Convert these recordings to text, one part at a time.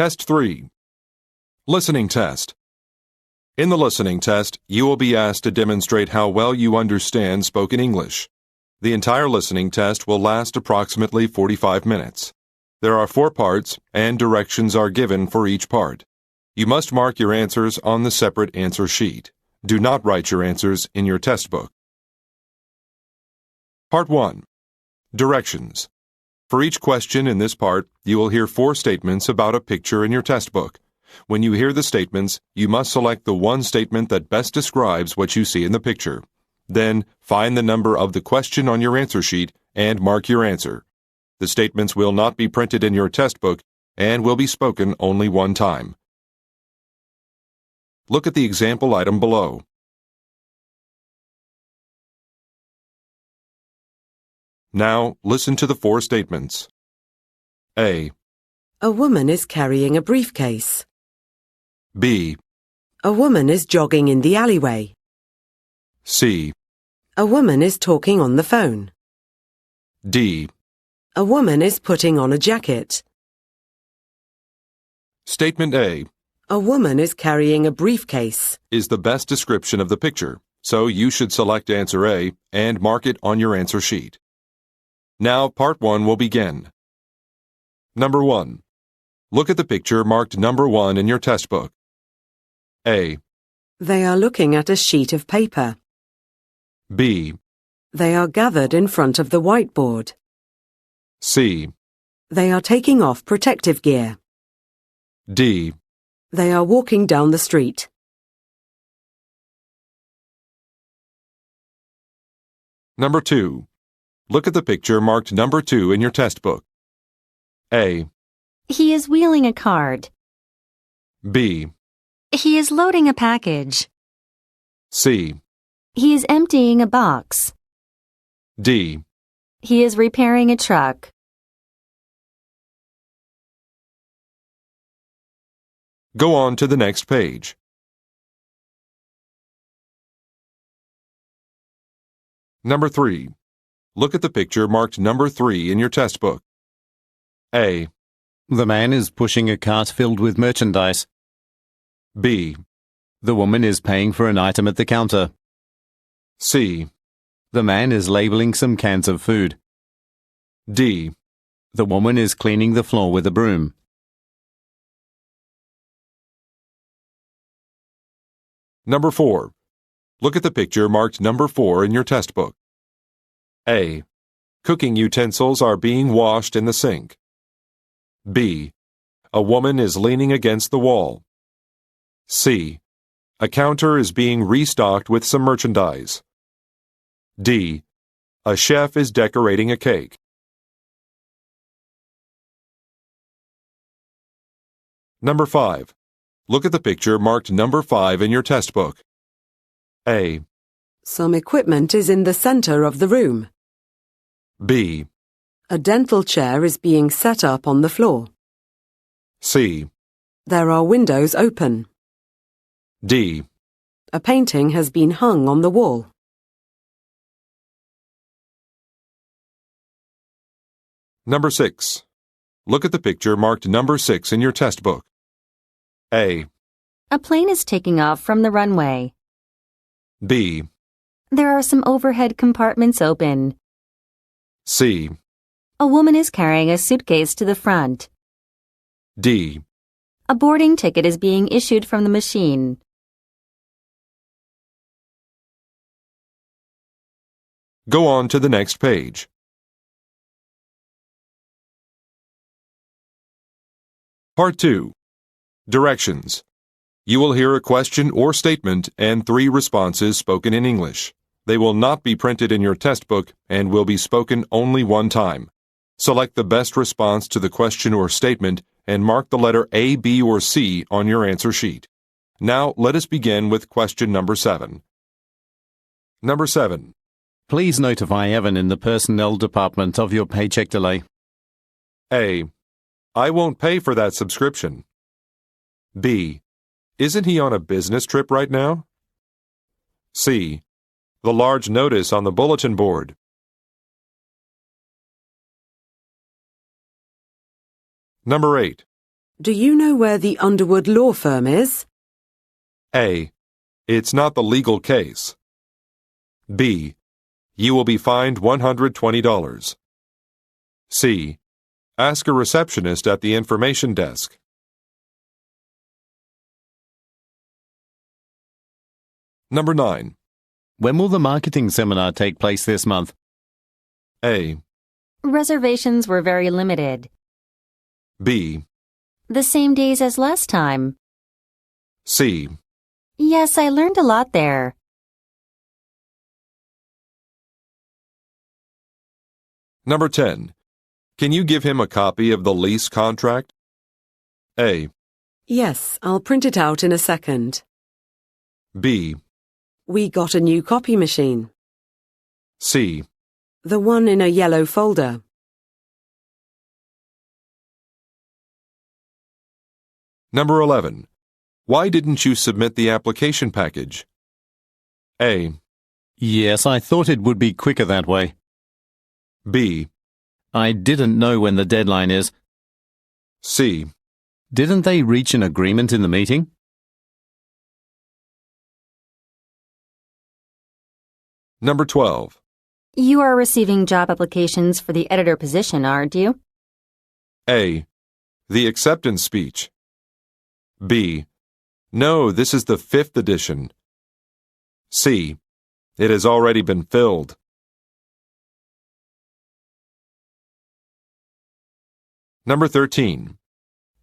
Test 3. Listening Test. In the listening test, you will be asked to demonstrate how well you understand spoken English. The entire listening test will last approximately 45 minutes. There are 4 parts, and directions are given for each part. You must mark your answers on the separate answer sheet. Do not write your answers in your test book. Part 1. Directions. For each question in this part, you will hear 4 statements about a picture in your test book. When you hear the statements, you must select the one statement that best describes what you see in the picture. Then, find the number of the question on your answer sheet and mark your answer. The statements will not be printed in your test book and will be spoken only one time. Look at the example item below. Now, listen to the 4 statements. A. A woman is carrying a briefcase. B. A woman is jogging in the alleyway. C. A woman is talking on the phone. D. A woman is putting on a jacket. Statement A. A woman is carrying a briefcase Is the best description of the picture, so you should select answer A and mark it on your answer sheet. Now, part 1 will begin. Number 1. Look at the picture marked number 1 in your test book. A. They are looking at a sheet of paper. B. They are gathered in front of the whiteboard. C. They are taking off protective gear. D. They are walking down the street. Number 2. Look at the picture marked number 2 in your test book. A. He is wheeling a cart. B. He is loading a package. C. He is emptying a box. D. He is repairing a truck. Go on to the next page. Number 3. Look at the picture marked number 3 in your test book. A. The man is pushing a cart filled with merchandise. B. The woman is paying for an item at the counter. C. The man is labeling some cans of food. D. The woman is cleaning the floor with a broom. Number 4. Look at the picture marked number 4 in your test book. A. Cooking utensils are being washed in the sink. B. A woman is leaning against the wall. C. A counter is being restocked with some merchandise. D. A chef is decorating a cake. Number 5. Look at the picture marked number 5 in your test book. A. Some equipment is in the center of the room. B. A dental chair is being set up on the floor. C. There are windows open. D. A painting has been hung on the wall. Number 6. Look at the picture marked number 6 in your test book. A. A plane is taking off from the runway. B. There are some overhead compartments open. C. A woman is carrying a suitcase to the front. D. A boarding ticket is being issued from the machine. Go on to the next page. Part 2. Directions. You will hear a question or statement and 3 responses spoken in English. They will not be printed in your test book and will be spoken only one time. Select the best response to the question or statement and mark the letter A, B, or C on your answer sheet. Now, let us begin with question number 7. Number 7. Please notify Evan in the personnel department of your paycheck delay. A. I won't pay for that subscription. B. Isn't he on a business trip right now? C. The large notice on the bulletin board. Number 8. Do you know where the Underwood law firm is? A. It's not the legal case. B. You will be fined $120. C. Ask a receptionist at the information desk. Number 9. When will the marketing seminar take place this month? A. Reservations were very limited. B. The same days as last time. C. Yes, I learned a lot there. Number 10. Can you give him a copy of the lease contract? A. Yes, I'll print it out in a second. B. We got a new copy machine. C. The one in a yellow folder. Number 11. Why didn't you submit the application package? A. Yes, I thought it would be quicker that way. B. I didn't know when the deadline is. C. Didn't they reach an agreement in the meeting? Number 12. You are receiving job applications for the editor position, aren't you? A. The acceptance speech. B. No, this is the 5th edition. C. It has already been filled. Number 13.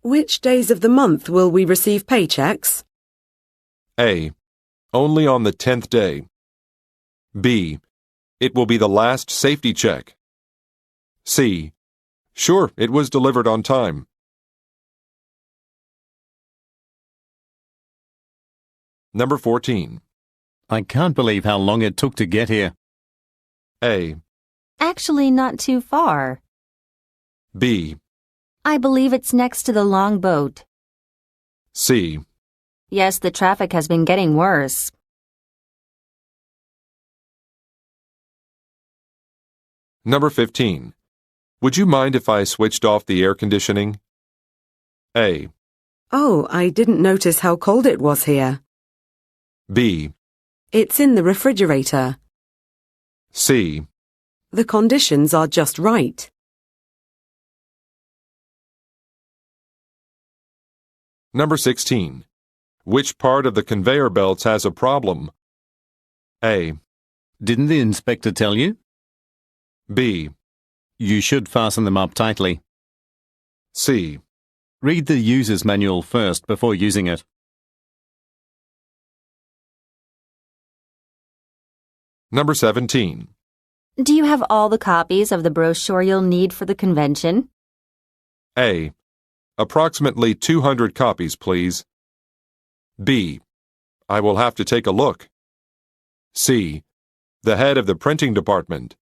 Which days of the month will we receive paychecks? A. Only on the 10th day. B. It will be the last safety check. C. Sure, it was delivered on time. Number 14. I can't believe how long it took to get here. A. Actually, not too far. B. I believe it's next to the long boat. C. Yes, the traffic has been getting worse. Number 15. Would you mind if I switched off the air conditioning? A. Oh, I didn't notice how cold it was here. B. It's in the refrigerator. C. The conditions are just right. Number 16. Which part of the conveyor belts has a problem? A. Didn't the inspector tell you? B. You should fasten them up tightly. C. Read the user's manual first before using it. Number 17. Do you have all the copies of the brochure you'll need for the convention? A. Approximately 200 copies, please. B. I will have to take a look. C. The head of the printing department.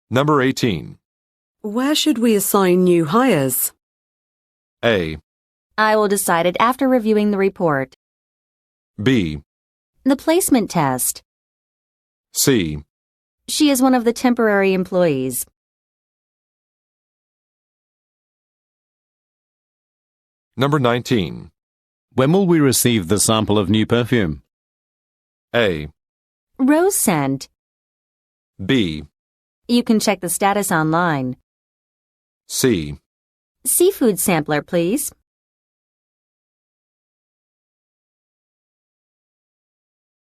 Number 18. Where should we assign new hires? A. I will decide it after reviewing the report. B. The placement test. C. She is one of the temporary employees. Number 19. When will we receive the sample of new perfume? A. Rose scent. B. You can check the status online. C. Seafood sampler, please.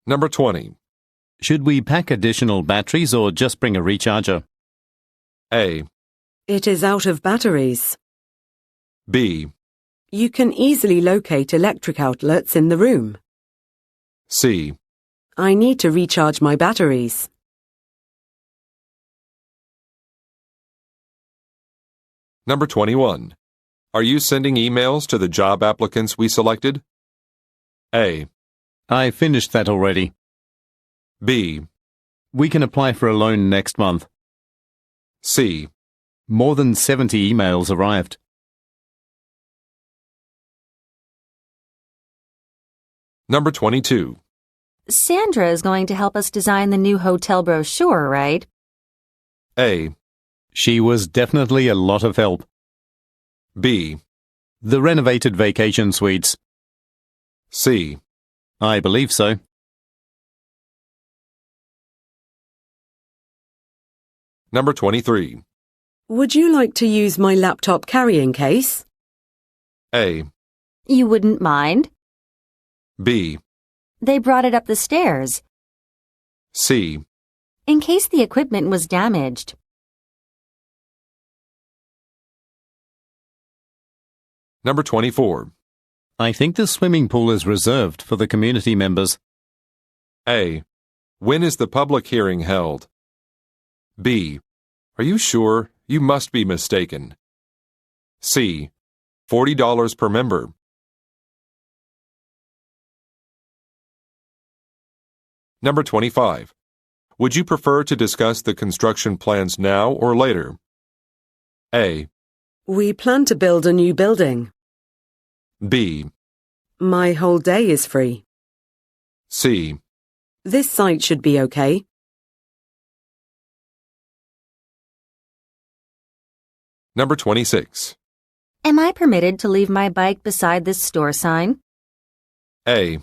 Number 20. Should we pack additional batteries or just bring a recharger? A. It is out of batteries. B. You can easily locate electric outlets in the room. C. I need to recharge my batteries. Number 21. Are you sending emails to the job applicants we selected? A. I finished that already. B. We can apply for a loan next month. C. More than 70 emails arrived. Number 22. Sandra is going to help us design the new hotel brochure, right? A. She was definitely a lot of help. B. The renovated vacation suites. C. I believe so. Number 23. Would you like to use my laptop carrying case? A. You wouldn't mind? B. They brought it up the stairs, C. in case the equipment was damaged. Number 24. I think the swimming pool is reserved for the community members. A. When is the public hearing held? B. Are you sure? You must be mistaken. C. $40 per member. Number 25. Would you prefer to discuss the construction plans now or later? A. We plan to build a new building. B. My whole day is free. C. This site should be okay. Number 26. Am I permitted to leave my bike beside this store sign? A.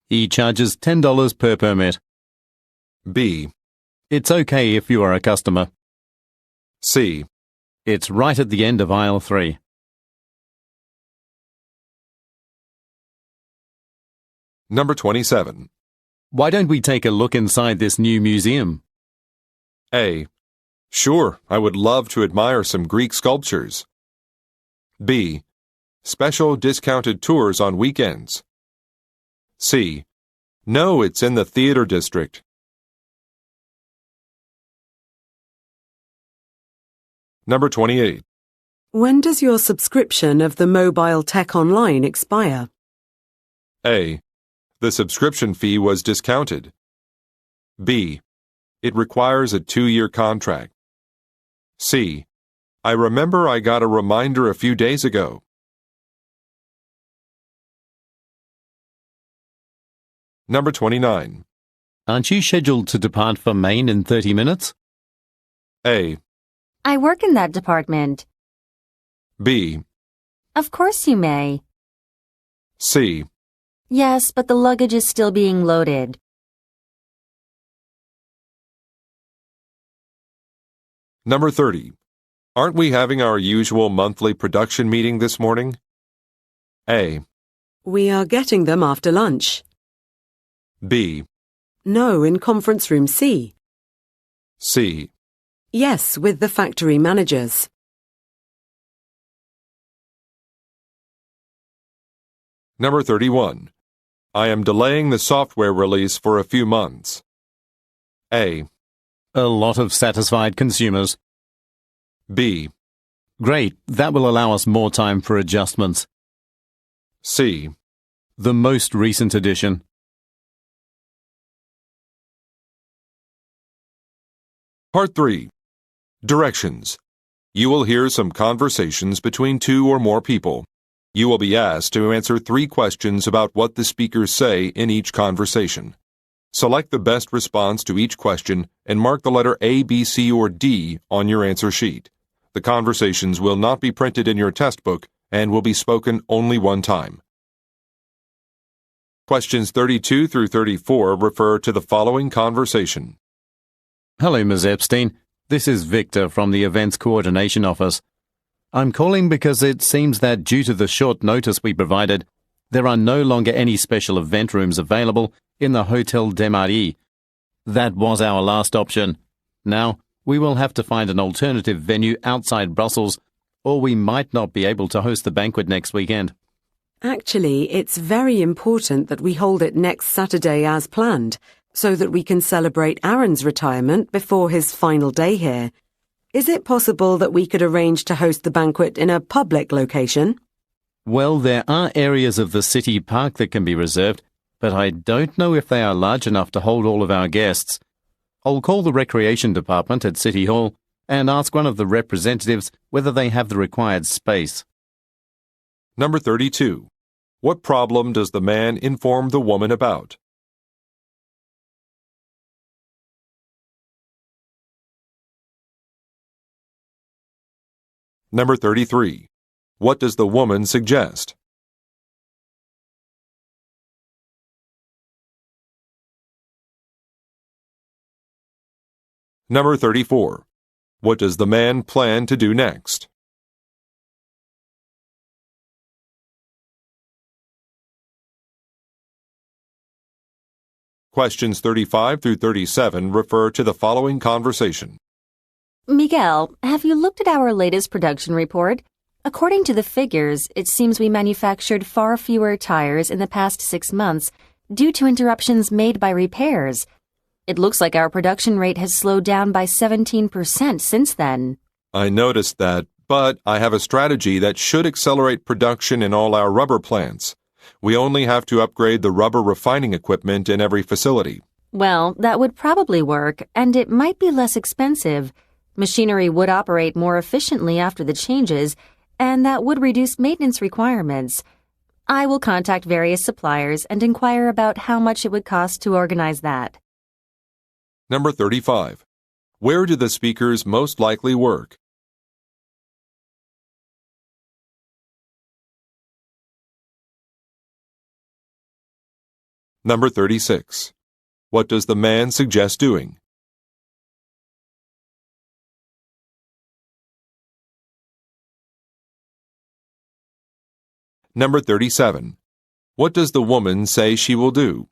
He charges $10 per permit. B. It's okay if you are a customer. C. It's right at the end of aisle 3. Number 27. Why don't we take a look inside this new museum? A. Sure, I would love to admire some Greek sculptures. B. Special discounted tours on weekends. C. No, it's in the theater district. Number 28. When does your subscription of the Mobile Tech Online expire? A. The subscription fee was discounted. B. It requires a 2-year contract. C. I remember I got a reminder a few days ago. Number 29. Aren't you scheduled to depart for Maine in 30 minutes? A. I work in that department. B. Of course you may. C. Yes, but the luggage is still being loaded. Number 30. Aren't we having our usual monthly production meeting this morning? A. We are getting them after lunch. B. No, in conference room C. C. Yes, with the factory managers. Number 31. I am delaying the software release for a few months. A. A lot of satisfied consumers. B. Great, that will allow us more time for adjustments. C. The most recent edition. Part 3. Directions. You will hear some conversations between 2 or more people. You will be asked to answer 3 questions about what the speakers say in each conversation. Select the best response to each question and mark the letter A, B, C, or D on your answer sheet. The conversations will not be printed in your test book and will be spoken only one time. Questions 32 through 34 refer to the following conversation. Hello, Ms. Epstein. This is Victor from the Events Coordination Office. I'm calling because it seems that due to the short notice we provided, there are no longer any special event rooms available in the Hotel des Marais. That was our last option. Now, we will have to find an alternative venue outside Brussels, or we might not be able to host the banquet next weekend. Actually, it's very important that we hold it next Saturday as planned, so that we can celebrate Aaron's retirement before his final day here. Is it possible that we could arrange to host the banquet in a public location? Well, there are areas of the city park that can be reserved, but I don't know if they are large enough to hold all of our guests. I'll call the recreation department at City Hall and ask one of the representatives whether they have the required space. Number 32. What problem does the man inform the woman about? Number 33. What does the woman suggest? Number 34. What does the man plan to do next? Questions 35 through 37 refer to the following conversation. Miguel, have you looked at our latest production report? According to the figures, it seems we manufactured far fewer tires in the past 6 months due to interruptions made by repairs. It looks like our production rate has slowed down by 17% since then. I noticed that, but I have a strategy that should accelerate production in all our rubber plants. We only have to upgrade the rubber refining equipment in every facility. Well, that would probably work, and it might be less expensive. Machinery would operate more efficiently after the changes, and that would reduce maintenance requirements. I will contact various suppliers and inquire about how much it would cost to organize that. Number 35. Where do the speakers most likely work? Number 36. What does the man suggest doing? Number 37. What does the woman say she will do?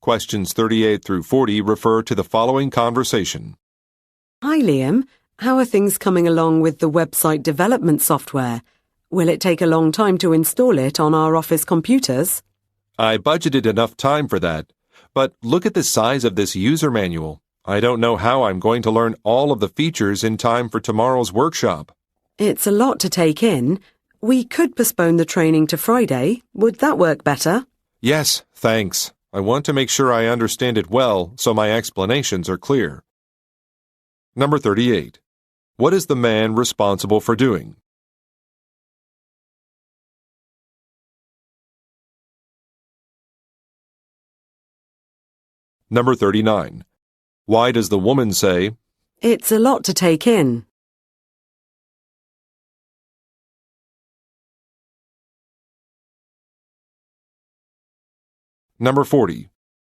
Questions 38 through 40 refer to the following conversation. Hi, Liam. How are things coming along with the website development software? Will it take a long time to install it on our office computers? I budgeted enough time for that, but look at the size of this user manual. I don't know how I'm going to learn all of the features in time for tomorrow's workshop. It's a lot to take in. We could postpone the training to Friday. Would that work better? Yes, thanks. I want to make sure I understand it well so my explanations are clear. Number 38. What is the man responsible for doing? Number 39. Why does the woman say, It's a lot to take in. Number 40.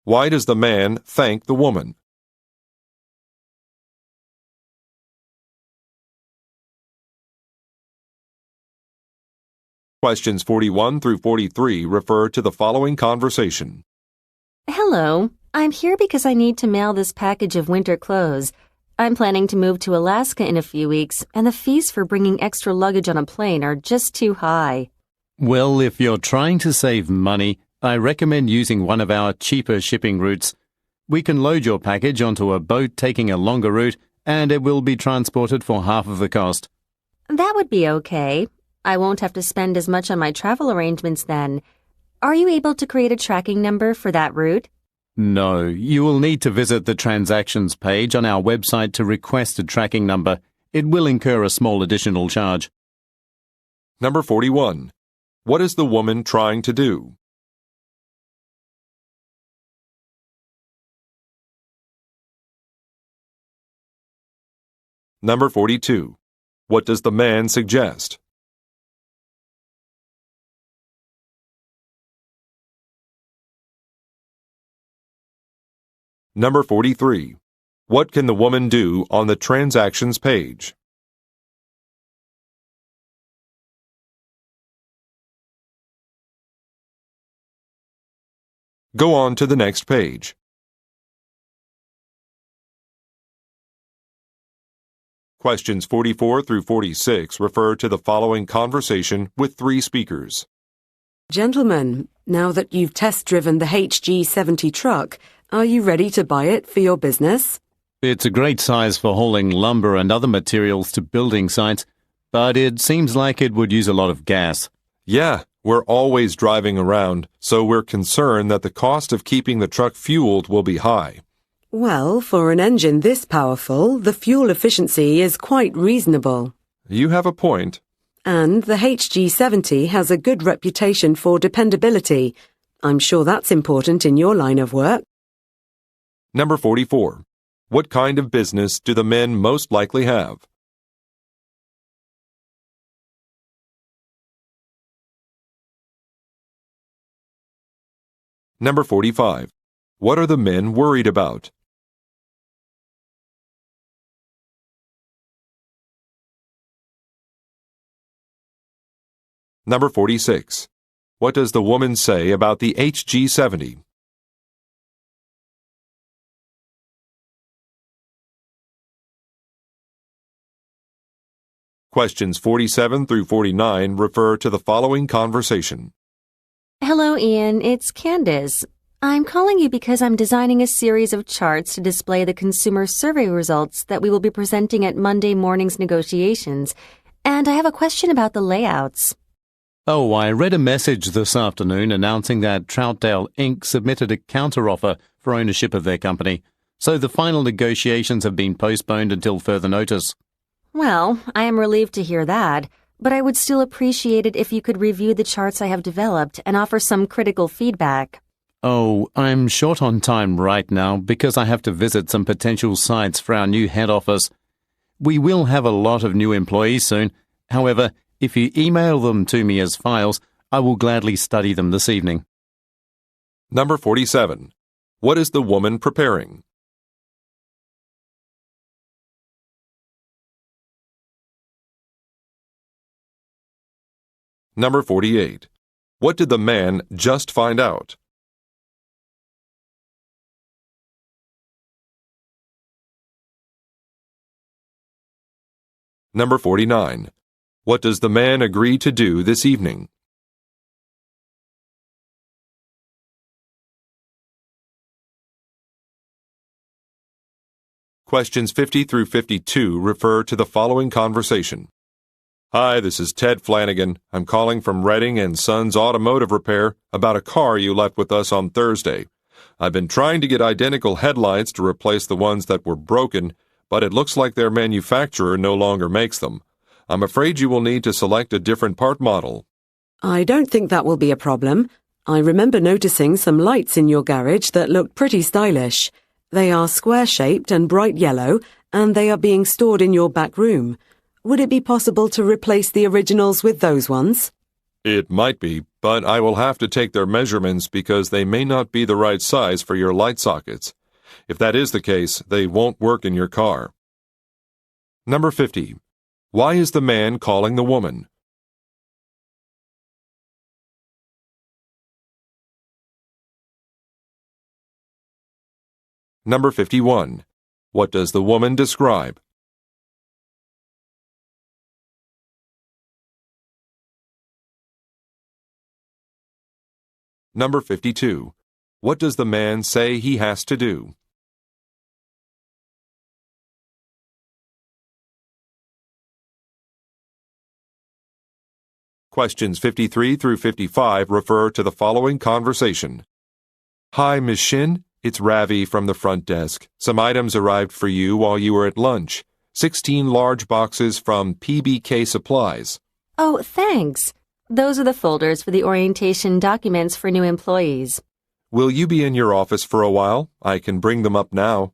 Why does the man thank the woman? Questions 41 through 43 refer to the following conversation. Hello, I'm here because I need to mail this package of winter clothes. I'm planning to move to Alaska in a few weeks, and the fees for bringing extra luggage on a plane are just too high. Well, if you're trying to save money, I recommend using one of our cheaper shipping routes. We can load your package onto a boat taking a longer route, and it will be transported for half of the cost. That would be okay. I won't have to spend as much on my travel arrangements then. Are you able to create a tracking number for that route? No, you will need to visit the transactions page on our website to request a tracking number. It will incur a small additional charge. Number 41. What is the woman trying to do? Number 42. What does the man suggest? Number 43. What can the woman do on the transactions page? Go on to the next page. Questions 44 through 46 refer to the following conversation with 3 speakers. Gentlemen, now that you've test-driven the HG70 truck, are you ready to buy it for your business? It's a great size for hauling lumber and other materials to building sites, but it seems like it would use a lot of gas. Yeah, we're always driving around, so we're concerned that the cost of keeping the truck fueled will be high. Well, for an engine this powerful, the fuel efficiency is quite reasonable. You have a point. And the HG70 has a good reputation for dependability. I'm sure that's important in your line of work. Number 44. What kind of business do the men most likely have? Number 45. What are the men worried about? Number 46. What does the woman say about the HG70? Questions 47 through 49 refer to the following conversation. Hello, Ian. It's Candace. I'm calling you because I'm designing a series of charts to display the consumer survey results that we will be presenting at Monday morning's negotiations, and I have a question about the layouts. Oh, I read a message this afternoon announcing that Troutdale Inc. submitted a counteroffer for ownership of their company, so the final negotiations have been postponed until further notice. Well, I am relieved to hear that, but I would still appreciate it if you could review the charts I have developed and offer some critical feedback. Oh, I'm short on time right now because I have to visit some potential sites for our new head office. We will have a lot of new employees soon. However, if you email them to me as files, I will gladly study them this evening. Number 47. What is the woman preparing? Number 48. What did the man just find out? Number 49. What does the man agree to do this evening? Questions 50 through 52 refer to the following conversation. Hi, this is Ted Flanagan. I'm calling from Redding and Sons Automotive Repair about a car you left with us on Thursday. I've been trying to get identical headlights to replace the ones that were broken, but it looks like their manufacturer no longer makes them. I'm afraid you will need to select a different part model. I don't think that will be a problem. I remember noticing some lights in your garage that looked pretty stylish. They are square-shaped and bright yellow, and they are being stored in your back room. Would it be possible to replace the originals with those ones? It might be, but I will have to take their measurements because they may not be the right size for your light sockets. If that is the case, they won't work in your car. Number 50. Why is the man calling the woman? Number 51. What does the woman describe? Number 52. What does the man say he has to do? Questions 53 through 55 refer to the following conversation. Hi, Ms. Shin. It's Ravi from the front desk. Some items arrived for you while you were at lunch. 16 large boxes from PBK Supplies. Oh, thanks. Those are the folders for the orientation documents for new employees. Will you be in your office for a while? I can bring them up now.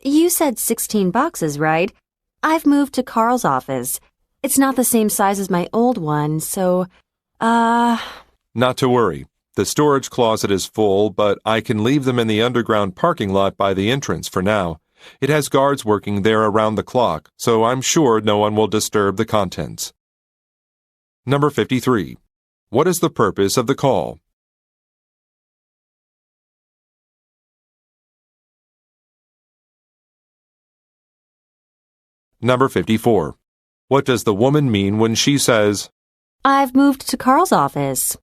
You said 16 boxes, right? I've moved to Carl's office. It's not the same size as my old one, so, Not to worry. The storage closet is full, but I can leave them in the underground parking lot by the entrance for now. It has guards working there around the clock, so I'm sure no one will disturb the contents. Number 53. What is the purpose of the call? Number 54. What does the woman mean when she says, I've moved to Carl's office?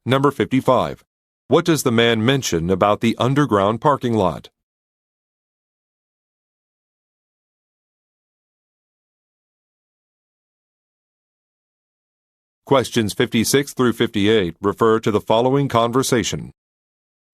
Number 55. What does the man mention about the underground parking lot? Questions 56 through 58 refer to the following conversation.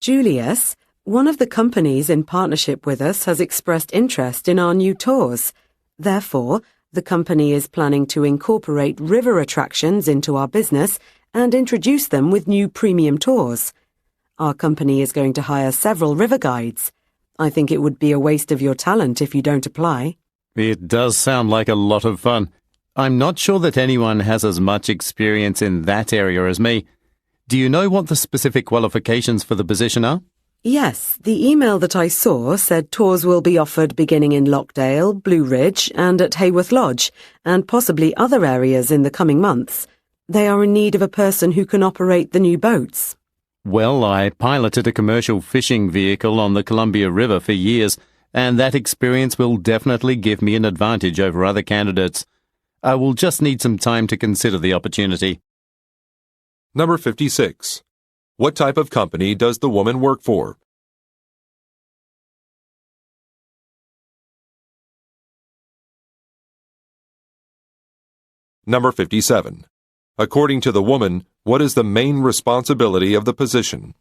Julius, one of the companies in partnership with us has expressed interest in our new tours. Therefore, The company is planning to incorporate river attractions into our business and introduce them with new premium tours. Our company is going to hire several river guides. I think it would be a waste of your talent if you don't apply. It does sound like a lot of fun. I'm not sure that anyone has as much experience in that area as me. Do you know what the specific qualifications for the position are? Yes, the email that I saw said tours will be offered beginning in Lockdale, Blue Ridge and at Hayworth Lodge, and possibly other areas in the coming months. They are in need of a person who can operate the new boats. Well, I piloted a commercial fishing vehicle on the Columbia River for years, and that experience will definitely give me an advantage over other candidates. I will just need some time to consider the opportunity. Number 56. What type of company does the woman work for? Number 57. According to the woman, what is the main responsibility of the position?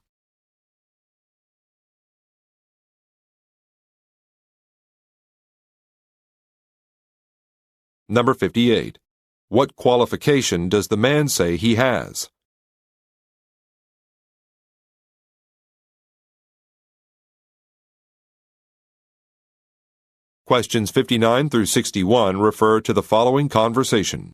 Number 58. What qualification does the man say he has? Questions 59 through 61 refer to the following conversation.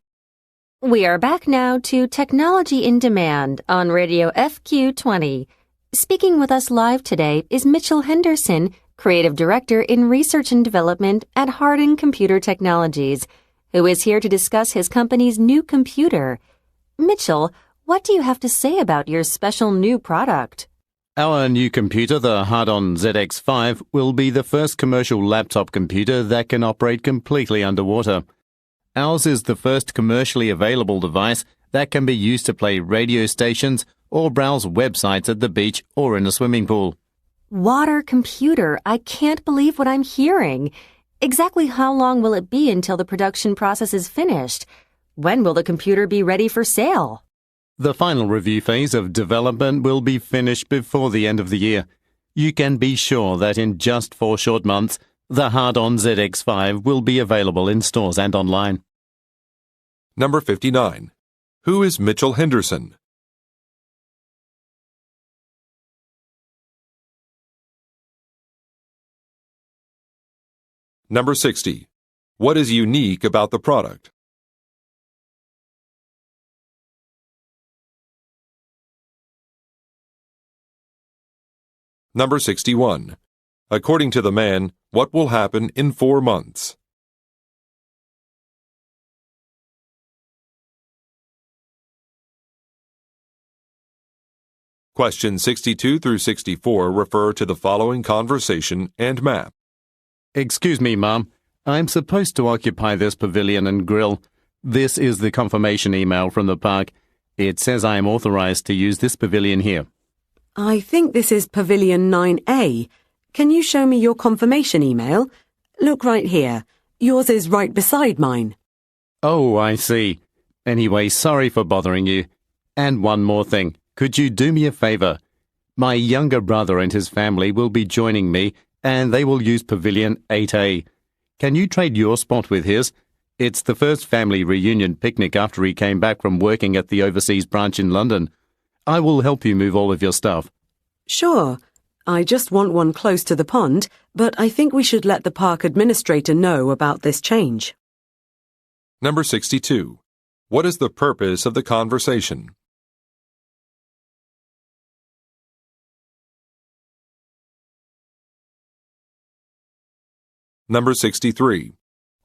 We are back now to Technology in Demand on Radio FQ20. Speaking with us live today is Mitchell Henderson, Creative Director in Research and Development at Hardin Computer Technologies, who is here to discuss his company's new computer. Mitchell, what do you have to say about your special new product? Our new computer, the Hardin ZX5, will be the first commercial laptop computer that can operate completely underwater. Ours is the first commercially available device that can be used to play radio stations or browse websites at the beach or in a swimming pool. Water computer, I can't believe what I'm hearing. Exactly how long will it be until the production process is finished? When will the computer be ready for sale? The final review phase of development will be finished before the end of the year. You can be sure that in just 4 short months, the Hardin ZX5 will be available in stores and online. Number 59. Who is Mitchell Henderson? Number 60. What is unique about the product? Number 61. According to the man, what will happen in 4 months? Questions 62 through 64 refer to the following conversation and map. Excuse me, Mom. I'm supposed to occupy this pavilion and grill. This is the confirmation email from the park. It says I am authorized to use this pavilion here. I think this is Pavilion 9A. Can you show me your confirmation email? Look right here. Yours is right beside mine. Oh, I see. Anyway, sorry for bothering you. And one more thing. Could you do me a favor? My younger brother and his family will be joining me, and they will use Pavilion 8A. Can you trade your spot with his? It's the first family reunion picnic after he came back from working at the overseas branch in London. I will help you move all of your stuff. Sure. I just want one close to the pond, but I think we should let the park administrator know about this change. Number 62. What is the purpose of the conversation? Number 63.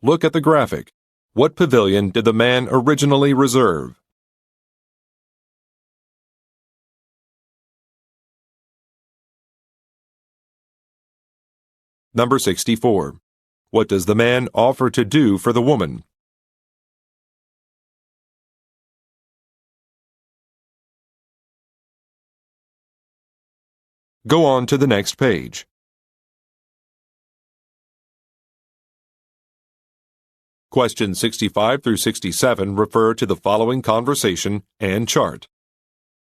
Look at the graphic. What pavilion did the man originally reserve? Number 64. What does the man offer to do for the woman? Go on to the next page. Questions 65 through 67 refer to the following conversation and chart.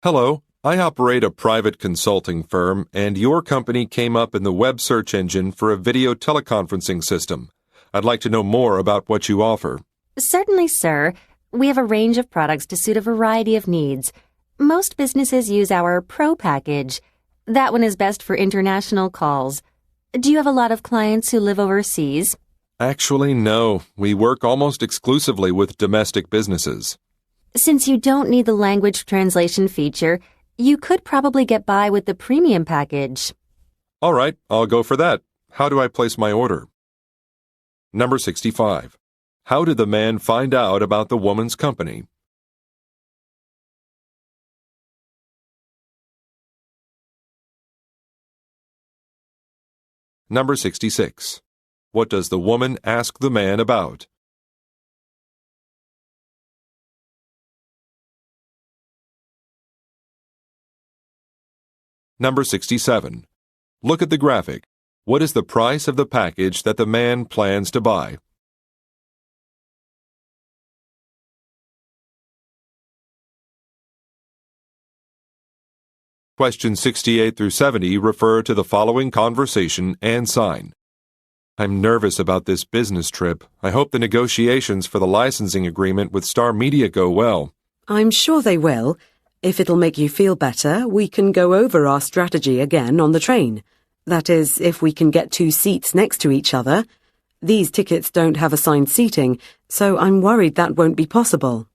Hello, I operate a private consulting firm, and your company came up in the web search engine for a video teleconferencing system. I'd like to know more about what you offer. Certainly, sir. We have a range of products to suit a variety of needs. Most businesses use our Pro package. That one is best for international calls. Do you have a lot of clients who live overseas? Actually, no. We work almost exclusively with domestic businesses. Since you don't need the language translation feature, you could probably get by with the premium package. All right, I'll go for that. How do I place my order? Number 65. How did the man find out about the woman's company? Number 66. What does the woman ask the man about? Number 67. Look at the graphic. What is the price of the package that the man plans to buy? Questions 68 through 70 refer to the following conversation and sign. I'm nervous about this business trip. I hope the negotiations for the licensing agreement with Star Media go well. I'm sure they will. If it'll make you feel better, we can go over our strategy again on the train. That is, if we can get 2 seats next to each other. These tickets don't have assigned seating, so I'm worried that won't be possible.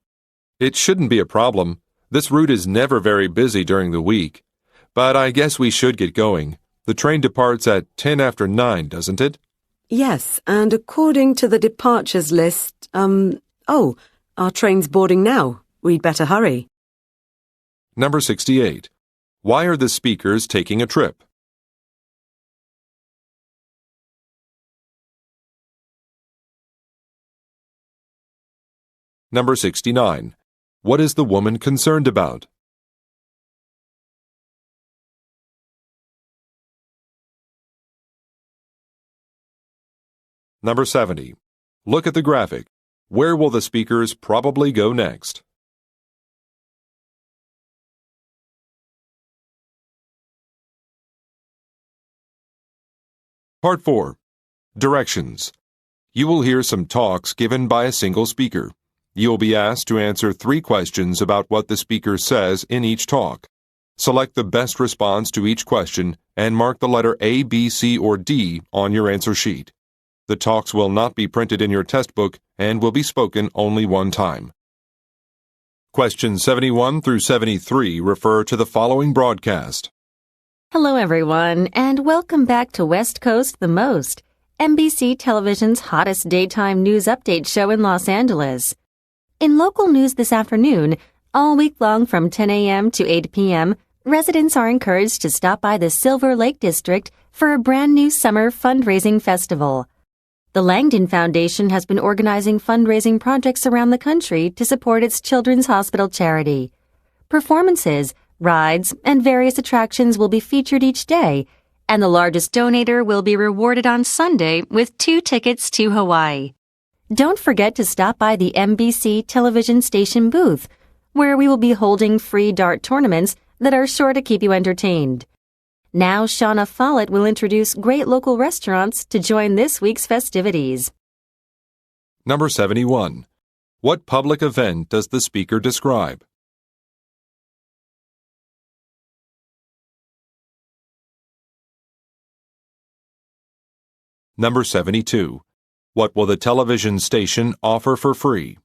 It shouldn't be a problem. This route is never very busy during the week. But I guess we should get going. The train departs at 10 after 9, doesn't it? Yes, and according to the departures list, our train's boarding now. We'd better hurry. Number 68. Why are the speakers taking a trip? Number 69. What is the woman concerned about? Number 70. Look at the graphic. Where will the speakers probably go next? Part 4. Directions. You will hear some talks given by a single speaker. You will be asked to answer 3 questions about what the speaker says in each talk. Select the best response to each question and mark the letter A, B, C, or D on your answer sheet. The talks will not be printed in your test book and will be spoken only one time. Questions 71 through 73 refer to the following broadcast. Hello, everyone, and welcome back to West Coast the Most, NBC Television's hottest daytime news update show in Los Angeles. In local news this afternoon, all week long from 10 a.m. to 8 p.m., residents are encouraged to stop by the Silver Lake District for a brand new summer fundraising festival. The Langdon Foundation has been organizing fundraising projects around the country to support its Children's Hospital charity. Performances, rides, and various attractions will be featured each day, and the largest donator will be rewarded on Sunday with 2 tickets to Hawaii. Don't forget to stop by the NBC television station booth, where we will be holding free dart tournaments that are sure to keep you entertained. Now Shauna Follett will introduce great local restaurants to join this week's festivities. Number 71. What public event does the speaker describe? Number 72. What will the television station offer for free?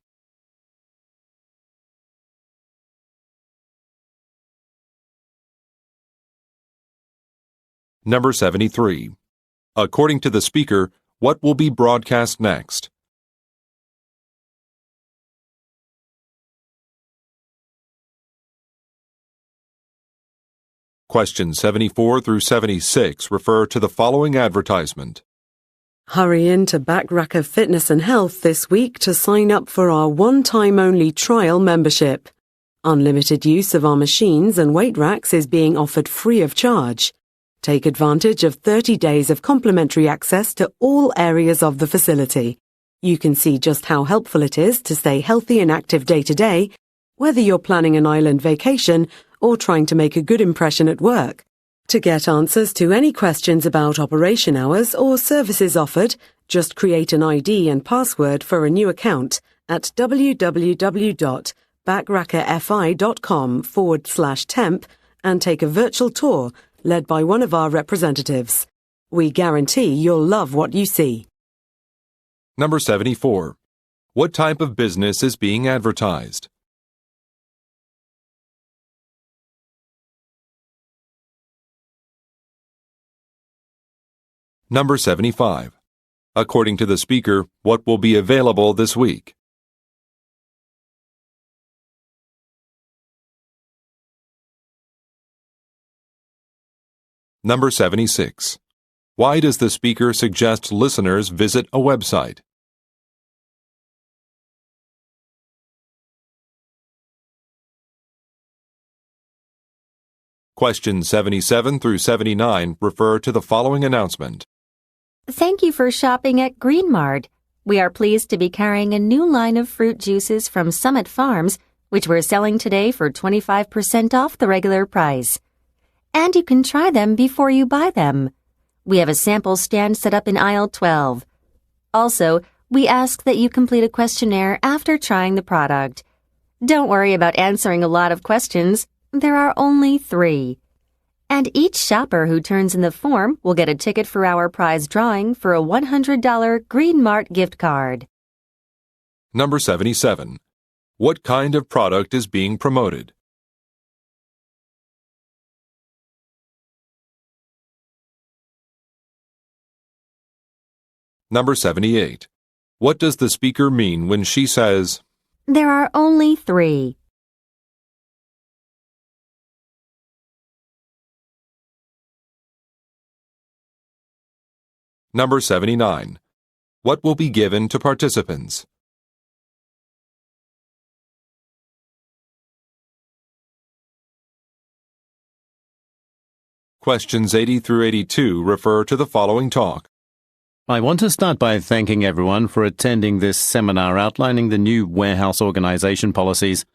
Number 73. According to the speaker, what will be broadcast next? Questions 74 through 76 refer to the following advertisement. Hurry in to Backracker Fitness and Health this week to sign up for our one-time-only trial membership. Unlimited use of our machines and weight racks is being offered free of charge. Take advantage of 30 days of complimentary access to all areas of the facility. You can see just how helpful it is to stay healthy and active day to day, whether you're planning an island vacation or trying to make a good impression at work. To get answers to any questions about operation hours or services offered, just create an ID and password for a new account at www.backrackerfi.com/temp and take a virtual tour led by one of our representatives. We guarantee you'll love what you see. Number 74. What type of business is being advertised? Number 75. According to the speaker, what will be available this week? Number 76. Why does the speaker suggest listeners visit a website? Questions 77 through 79 refer to the following announcement. Thank you for shopping at Green Mart. We are pleased to be carrying a new line of fruit juices from Summit Farms, which we're selling today for 25% off the regular price. And you can try them before you buy them. We have a sample stand set up in aisle 12. Also, we ask that you complete a questionnaire after trying the product. Don't worry about answering a lot of questions. There are only 3. And each shopper who turns in the form will get a ticket for our prize drawing for a $100 Green Mart gift card. Number 77. What kind of product is being promoted? Number 78. What does the speaker mean when she says, There are only 3. Number 79. What will be given to participants? Questions 80 through 82 refer to the following talk. I want to start by thanking everyone for attending this seminar outlining the new warehouse organization policies.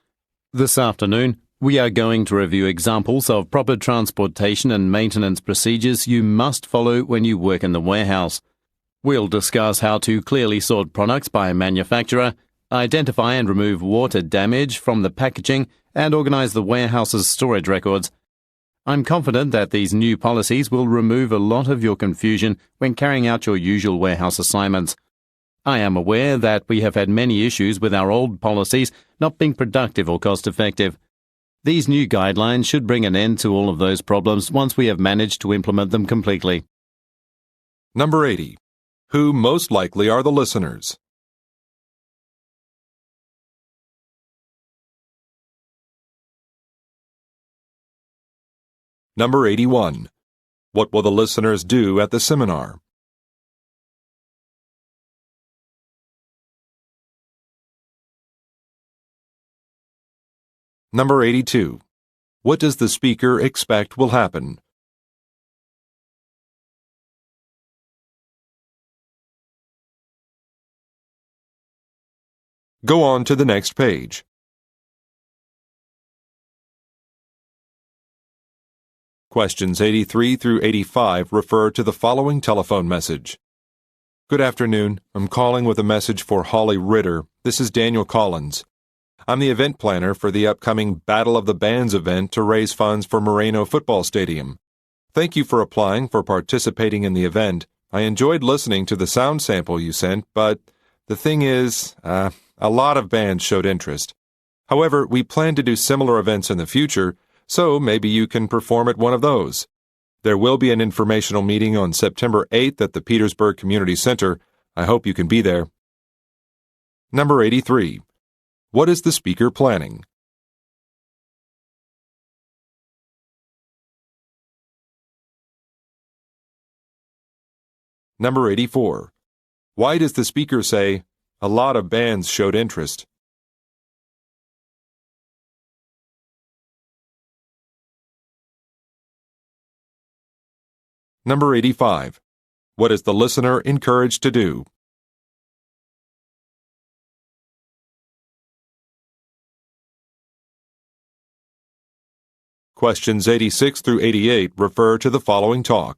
This afternoon, we are going to review examples of proper transportation and maintenance procedures you must follow when you work in the warehouse. We'll discuss how to clearly sort products by manufacturer, identify and remove water damage from the packaging, and organize the warehouse's storage records. I'm confident that these new policies will remove a lot of your confusion when carrying out your usual warehouse assignments. I am aware that we have had many issues with our old policies not being productive or cost-effective. These new guidelines should bring an end to all of those problems once we have managed to implement them completely. Number 80. Who most likely are the listeners? Number 81. What will the listeners do at the seminar? Number 82. What does the speaker expect will happen? Go on to the next page. Questions 83 through 85 refer to the following telephone message. Good afternoon. I'm calling with a message for Holly Ritter. This is Daniel Collins. I'm the event planner for the upcoming Battle of the Bands event to raise funds for Moreno Football Stadium. Thank you for applying for participating in the event. I enjoyed listening to the sound sample you sent, but the thing is, a lot of bands showed interest. However, we plan to do similar events in the future, so maybe you can perform at one of those. There will be an informational meeting on September 8th at the Petersburg Community Center. I hope you can be there. Number 83. What is the speaker planning? Number 84. Why does the speaker say, a lot of bands showed interest? Number 85. What is the listener encouraged to do? Questions 86 through 88 refer to the following talk.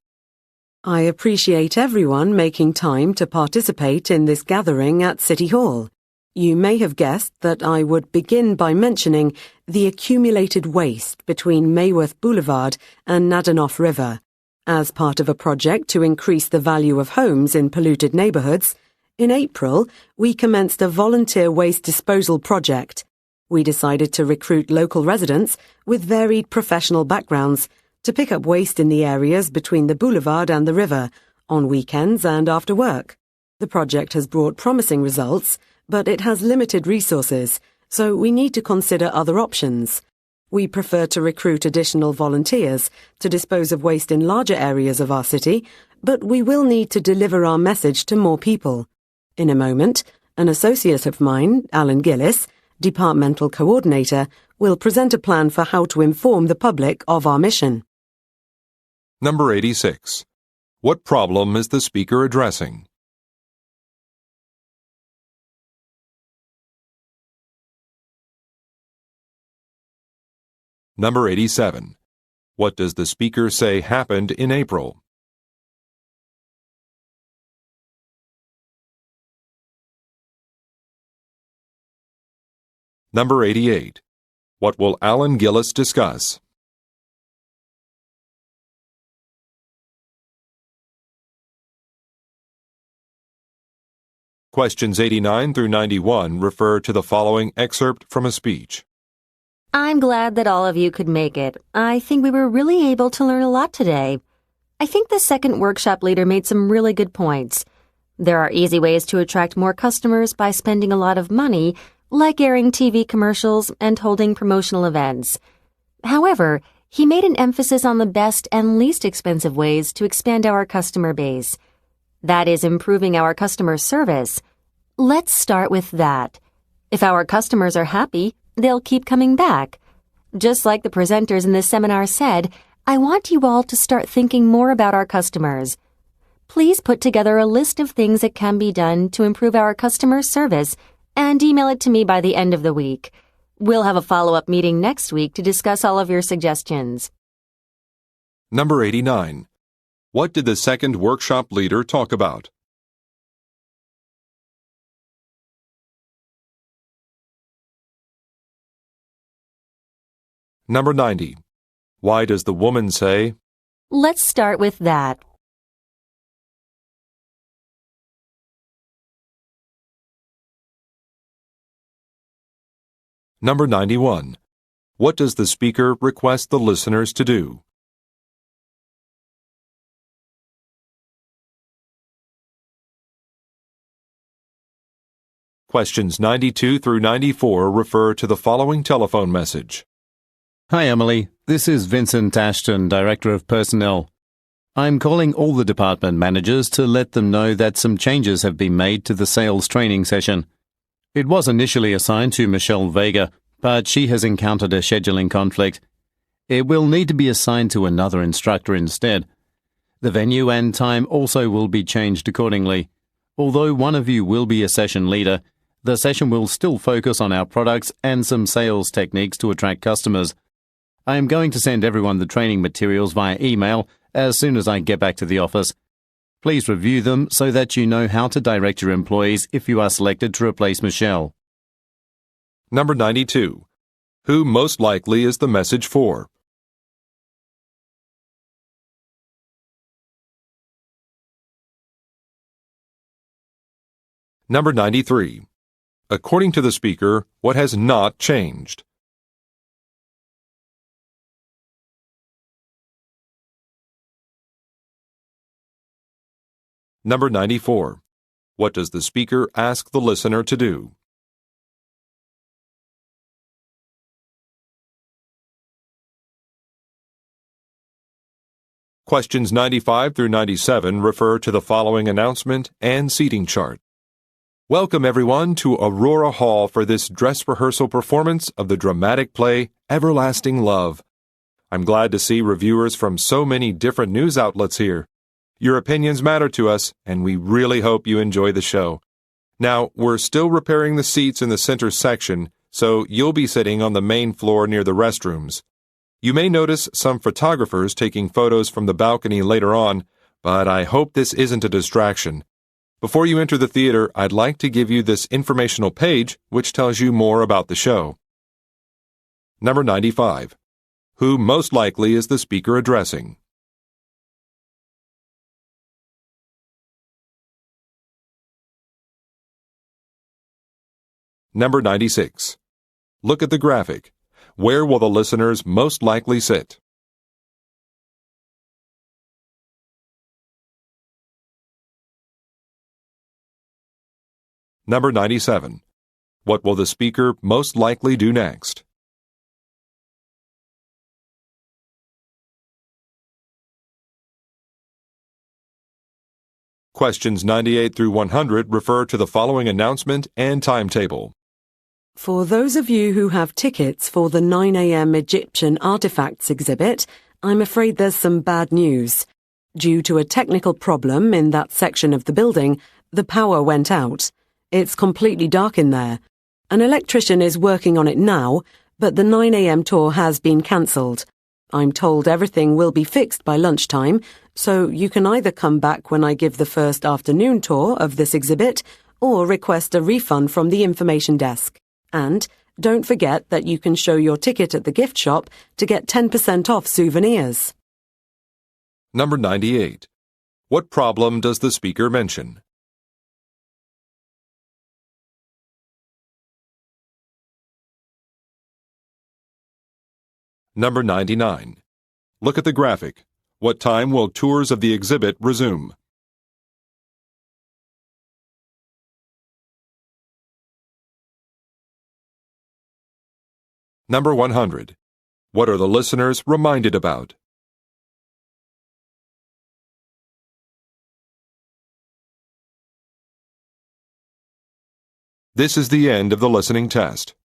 I appreciate everyone making time to participate in this gathering at City Hall. You may have guessed that I would begin by mentioning the accumulated waste between Mayworth Boulevard and Nadanoff River. As part of a project to increase the value of homes in polluted neighbourhoods, in April, we commenced a volunteer waste disposal project. We decided to recruit local residents with varied professional backgrounds to pick up waste in the areas between the boulevard and the river, on weekends and after work. The project has brought promising results, but it has limited resources, so we need to consider other options. We prefer to recruit additional volunteers to dispose of waste in larger areas of our city, but we will need to deliver our message to more people. In a moment, an associate of mine, Alan Gillis, departmental coordinator, will present a plan for how to inform the public of our mission. Number 86. What problem is the speaker addressing? Number 87. What does the speaker say happened in April? Number 88. What will Alan Gillis discuss? Questions 89 through 91 refer to the following excerpt from a speech. I'm glad that all of you could make it. I think we were really able to learn a lot today. I think the second workshop leader made some really good points. There are easy ways to attract more customers by spending a lot of money, like airing TV commercials and holding promotional events. However, he made an emphasis on the best and least expensive ways to expand our customer base. That is improving our customer service. Let's start with that. If our customers are happy, they'll keep coming back. Just like the presenters in this seminar said, I want you all to start thinking more about our customers. Please put together a list of things that can be done to improve our customer service and email it to me by the end of the week. We'll have a follow-up meeting next week to discuss all of your suggestions. Number 89. What did the second workshop leader talk about? Number 90. Why does the woman say, Let's start with that. Number 91. What does the speaker request the listeners to do? Questions 92 through 94 refer to the following telephone message. Hi, Emily. This is Vincent Ashton, Director of Personnel. I'm calling all the department managers to let them know that some changes have been made to the sales training session. It was initially assigned to Michelle Vega, but she has encountered a scheduling conflict. It will need to be assigned to another instructor instead. The venue and time also will be changed accordingly. Although one of you will be a session leader, the session will still focus on our products and some sales techniques to attract customers. I am going to send everyone the training materials via email as soon as I get back to the office. Please review them so that you know how to direct your employees if you are selected to replace Michelle. Number 92. Who most likely is the message for? Number 93. According to the speaker, what has not changed? Number 94. What does the speaker ask the listener to do? Questions 95 through 97 refer to the following announcement and seating chart. Welcome everyone to Aurora Hall for this dress rehearsal performance of the dramatic play Everlasting Love. I'm glad to see reviewers from so many different news outlets here. Your opinions matter to us, and we really hope you enjoy the show. Now, we're still repairing the seats in the center section, so you'll be sitting on the main floor near the restrooms. You may notice some photographers taking photos from the balcony later on, but I hope this isn't a distraction. Before you enter the theater, I'd like to give you this informational page which tells you more about the show. Number 95. Who most likely is the speaker addressing? Number 96. Look at the graphic. Where will the listeners most likely sit? Number 97. What will the speaker most likely do next? Questions 98 through 100 refer to the following announcement and timetable. For those of you who have tickets for the 9 a.m. Egyptian artifacts exhibit, I'm afraid there's some bad news. Due to a technical problem in that section of the building, the power went out. It's completely dark in there. An electrician is working on it now, but the 9 a.m. tour has been cancelled. I'm told everything will be fixed by lunchtime, so you can either come back when I give the first afternoon tour of this exhibit or request a refund from the information desk. And don't forget that you can show your ticket at the gift shop to get 10% off souvenirs. Number 98. What problem does the speaker mention? Number 99. Look at the graphic. What time will tours of the exhibit resume? Number 100. What are the listeners reminded about? This is the end of the listening test.